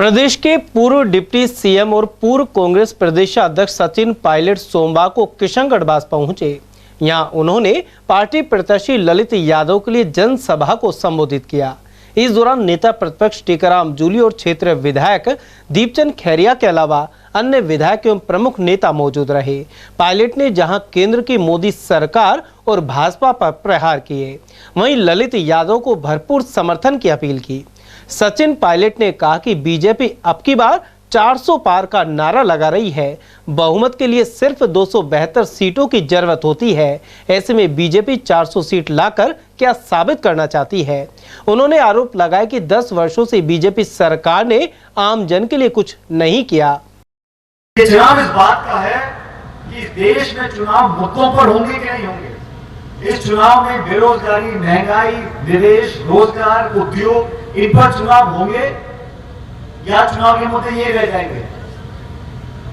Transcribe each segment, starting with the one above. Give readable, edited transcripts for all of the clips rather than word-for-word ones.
प्रदेश के पूर्व deputy CM और पूर्व कांग्रेस प्रदेश अध्यक्ष सचिन पायलट सोमवार को किशनगढ़ बास पहुंचे। यहां उन्होंने पार्टी प्रत्याशी ललित यादव के लिए जनसभा को संबोधित किया। इस दौरान नेता प्रतिपक्ष टीकाराम जूली और क्षेत्रीय विधायक दीपचंद खैरिया के अलावा अन्य विधायक एवं प्रमुख नेता मौजूद रहे। पायलट ने जहां केंद्र की मोदी सरकार और भाजपा पर प्रहार किए, वहीं ललित यादव को भरपूर समर्थन की अपील की। सचिन पायलट ने कहा कि बीजेपी अब की बार 400 पार का नारा लगा रही है। बहुमत के लिए सिर्फ 272 सीटों की जरूरत होती है। ऐसे में बीजेपी 400 सीट लाकर क्या साबित करना चाहती है। उन्होंने आरोप लगाया कि 10 वर्षों से बीजेपी सरकार ने आम जन के लिए कुछ नहीं किया। ये चुनाव इस बात का है कि देश में चुनाव मुद्दों पर होंगे कि नहीं होंगे। इस चुनाव में बेरोजगारी, महंगाई, निवेश, रोजगार, उद्योग, इन पर चुनाव होंगे या चुनाव के मुद्दे ये रह जाएंगे।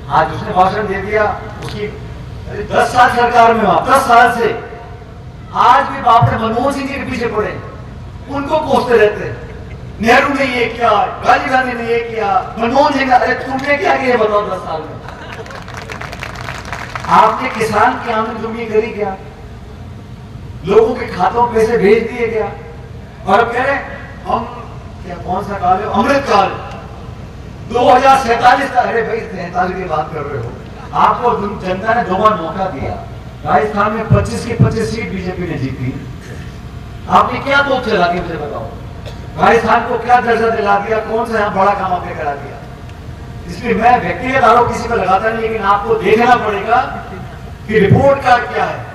आज उसने भाषण दे दिया, उसकी 10 साल सरकार में हुआ, 10 साल से आज भी बाप ने मनमोहन सिंह जी के पीछे पड़े, उनको कोसते रहते। नेहरू ने ये किया, राजीव गांधी ने ये किया, मनमोहन सिंह, अरे तुमने क्या किया बताओ 10 साल में। आपने किसान की आमदनी दुगनी करी क्या? लोगों के खातों में पैसे भेज दिए क्या? और अब कह रहे हम क्या, कौन सा काल है? अमृत काल 2047 का। अरे भाई 43 की बात कर रहे हो। आपको जनता ने 2 बार मौका दिया। राजस्थान में 25 की 25 सीट बीजेपी ने जीती। आपने क्या तोप चला दी मुझे बताओ। राजस्थान को क्या दर्जा दिला दिया? कौन सा यहाँ बड़ा काम आपने करा दिया? इसलिए मैं व्यक्तिगत आरोप किसी पर लगाता नहीं, लेकिन आपको देखना पड़ेगा कि रिपोर्ट कार्ड क्या है।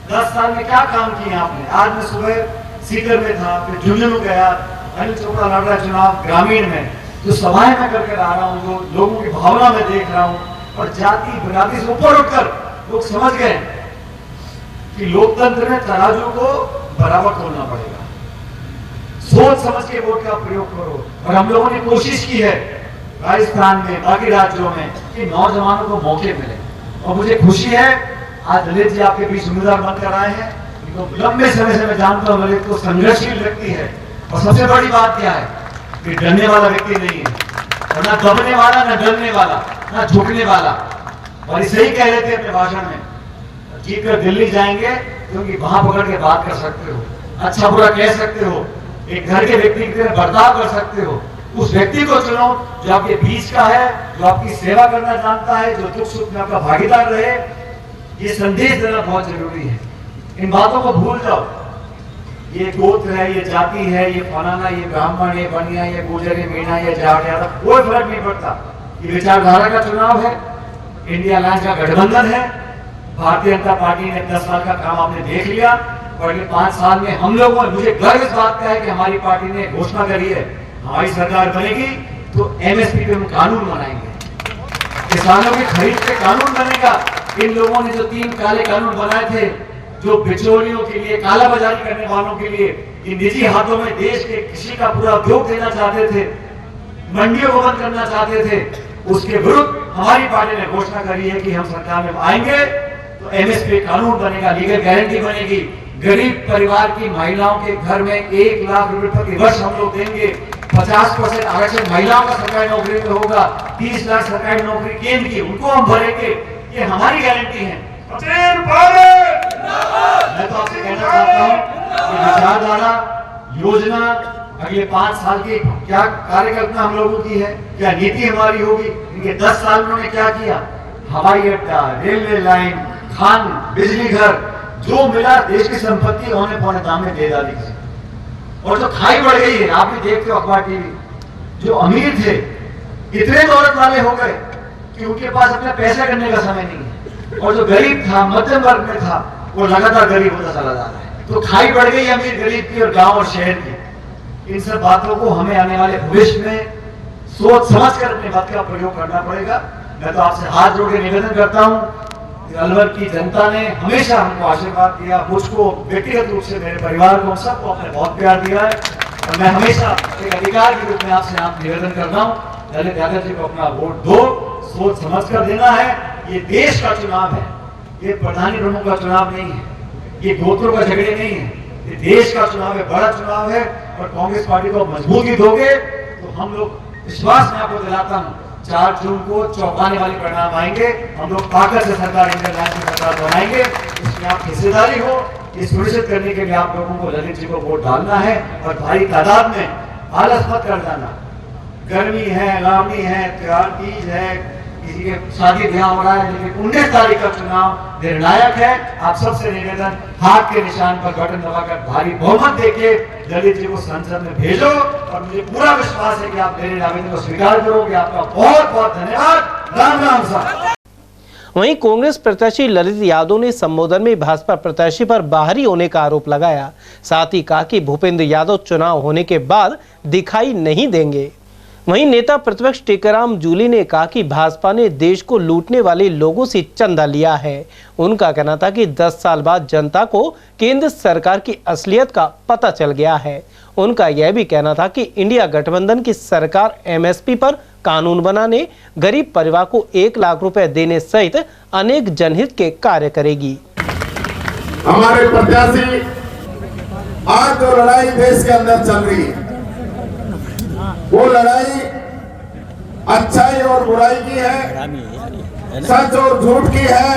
10 साल में क्या काम किए आपने। आज मैं सुबह सीकर में था, फिर झुंझुनू गया, अनिल चोपड़ा लड़ रहा चुनाव ग्रामीण में, जो सभाएं में करके आ रहा हूँ, जो लोगों की भावना में देख रहा हूँ, और जाति बिरादरी से ऊपर उठकर लोग समझ गए कि लोकतंत्र में तराजू को बराबर तोलना पड़ेगा। सोच समझ के वोट का प्रयोग करो। और हम लोगों ने कोशिश की है राजस्थान में, बाकी राज्यों में, कि नौजवानों को मौके मिले। और मुझे खुशी है आज ललित जी आपके बीच उम्मीदवार बनकर आए हैं। तो लंबे समय से मैं जानता हूँ ललित को संघर्षशील व्यक्ति है। और सबसे बड़ी बात क्या है कि डरने वाला व्यक्ति नहीं है, और ना दबने वाला, ना डरने वाला, ना झुकने वाला। और सही कह रहे थे अपने भाषण में, जीत कर दिल्ली जाएंगे क्योंकि वहां पकड़ के बात कर सकते हो, अच्छा बुरा कह सकते हो, एक घर के व्यक्ति की तरह बर्ताव कर सकते हो। उस व्यक्ति को चुनो जो आपके बीच का है, जो आपकी सेवा करना जानता है, जो दुख सुख में आपका भागीदार रहे। ये संदेश देना बहुत जरूरी है। इन बातों को भूल जाओ। ये गोत्र है, ये जाति है, ये फलाना, ये ब्राह्मण, ये बनिया, ये गुजर, ये मीणा, ये जाट, यादव, कोई फर्क नहीं पड़ता। ये विचारधारा का चुनाव है। इंडिया अलायंस का गठबंधन है। भारतीय जनता पार्टी ने 10 साल का काम आपने देख लिया, और अगले 5 साल में हम लोगों, मुझे गर्व इस बात का है कि हमारी पार्टी ने घोषणा करी है, हमारी सरकार बनेगी तो एमएसपी पे हम कानून बनाएंगे, किसानों की खरीद पे कानून बनेगा। इन लोगों ने जो 3 काले कानून बनाए थे, जो बिचौलियों के लिए, काला बाजारी करने वालों के लिए, इन निजी हाथों में देश के कृषि का पूरा उद्योग देना चाहते थे, मंडियों को बंद करना चाहते थे, उसके विरुद्ध हमारी पार्टी ने घोषणा करी है कि हम सरकार में आएंगे तो एमएसपी कानून बनेगा, लीगल गारंटी बनेगी। गरीब परिवार की महिलाओं के घर में 1 लाख रुपए प्रति वर्ष हम लोग देंगे। 50% आरक्षण महिलाओं का सरकारी नौकरी में होगा। 30 लाख सरकारी नौकरी केंद्र की, उनको हम भरेंगे। ये हमारी गारंटी है। मैं तो आपसे कहना चाहता हूँ कि विचारधारा, योजना, अगले 5 साल की क्या कार्यकल्पना हम लोगों की है, क्या नीति हमारी होगी। इनके 10 साल में उन्होंने क्या किया? हवाई अड्डा, रेलवे लाइन, खान, बिजली घर, जो मिला देश की संपत्ति औने पौने दाम में दे डाली। और जो खाई बढ़ गई है, आप भी देखते हो अखबार टीवी, जो अमीर थे इतने दौलत वाले हो गए कि उनके पास अपना पैसा करने का समय नहीं है। और जो गरीब था, मध्यम वर्ग में था, वो लगातार गरीब होता चला जा रहा है। तो खाई बढ़ गई अमीर गरीब की और गांव और शहर की। इन सब बातों को हमें आने वाले भविष्य में सोच समझ कर अपने बात का प्रयोग करना पड़ेगा। मैं तो आपसे हाथ जोड़ के निवेदन करता हूँ, अलवर की जनता ने हमेशा हमको आशीर्वाद दिया, मुझको व्यक्तिगत रूप से, मेरे परिवार को, सबको आपने बहुत प्यार दिया है। और मैं हमेशा एक अधिकार के रूप में आपसे निवेदन करता हूँ, ललित यादव जी को अपना वोट दो, सोच समझ कर देना है। ये देश का चुनाव है, ये प्रधानी प्रमुख का चुनाव नहीं है, ये गोत्रों का झगड़े नहीं है, ये देश का चुनाव है, बड़ा चुनाव है। और कांग्रेस पार्टी को मजबूती दोगे तो हम लोग विश्वास मैं आपको दिलाता हूँ 4 जून को चौंकाने वाले परिणाम आएंगे। हम लोग ताकत से सरकार इंडियन लाइन की सरकार बनाएंगे। इसमें आप हिस्सेदारी हो, ये सुनिश्चित करने के लिए आप लोगों को ललित जी को वोट डालना है और भारी तादाद में आलस मत कर जाना। गर्मी है, लावनी है, त्योहार तीज है, किसी के शादी ब्याह हो रहा है, लेकिन 19 तारीख का चुनाव निर्णायक है। आप सबसे निवेदन, हाथ के निशान पर बटन दबाकर भारी बहुमत देके ललित जी को संसद में भेजो और मुझे पूरा विश्वास है कि आप मेरे आवेदन को स्वीकार करोगे। आपका बहुत बहुत धन्यवाद। राम राम साहब। वहीं कांग्रेस प्रत्याशी ललित यादव ने संबोधन में भाजपा प्रत्याशी पर बाहरी होने का आरोप लगाया। साथ ही कहा कि भूपेंद्र यादव चुनाव होने के बाद दिखाई नहीं देंगे। वहीं नेता प्रतिपक्ष टीकाराम जूली ने कहा कि भाजपा ने देश को लूटने वाले लोगों से चंदा लिया है। उनका कहना था कि 10 साल बाद जनता को केंद्र सरकार की असलियत का पता चल गया है। उनका यह भी कहना था कि इंडिया गठबंधन की सरकार एमएसपी पर कानून बनाने, गरीब परिवार को 1 लाख रुपए देने सहित अनेक जनहित के कार्य करेगी। हमारे प्रत्याशी आज जो लड़ाई देश के अंदर चल रही है, वो लड़ाई अच्छाई और बुराई की है, सच और झूठ की है,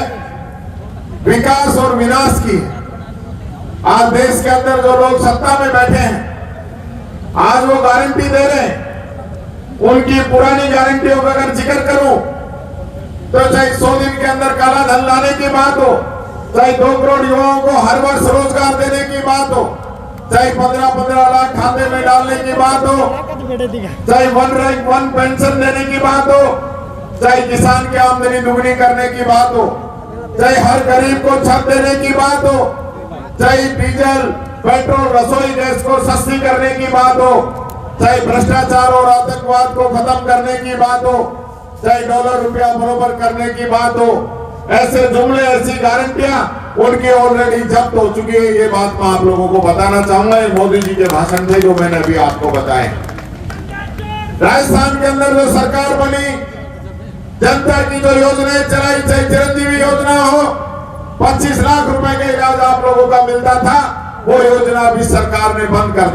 विकास और विनाश की है। आज देश के अंदर जो लोग सत्ता में बैठे हैं, आज वो गारंटी दे रहे हैं। उनकी पुरानी गारंटियों का अगर जिक्र करूं तो चाहे 100 दिन के अंदर काला धन लाने की बात हो, चाहे 2 करोड़ युवाओं को हर वर्ष रोजगार देने की बात हो, चाहे 15-15 लाख खाते में डालने की बात हो, चाहे 1 रैंक 1 पेंशन देने की बात हो, चाहे किसान की आमदनी दुगनी करने की बात हो, चाहे हर गरीब को छत देने की बात हो, चाहे डीजल पेट्रोल रसोई गैस को सस्ती करने की बात हो, चाहे भ्रष्टाचार और आतंकवाद को खत्म करने की बात हो, चाहे डॉलर रुपया बरोबर करने की बात हो, ऐसे जुमले, ऐसी गारंटियां उनकी ऑलरेडी जब्त हो चुकी है। ये बात मैं आप लोगों को बताना चाहूंगा। मोदी जी के भाषण थे जो मैंने अभी आपको बताए। राजस्थान के अंदर जो सरकार बनी, जनता की जो योजनाएं चलाई, चाहे चिरंजीवी योजना हो, 25 लाख रुपए का इलाज आप लोगों का मिलता था, वो योजना भी सरकार ने बंद कर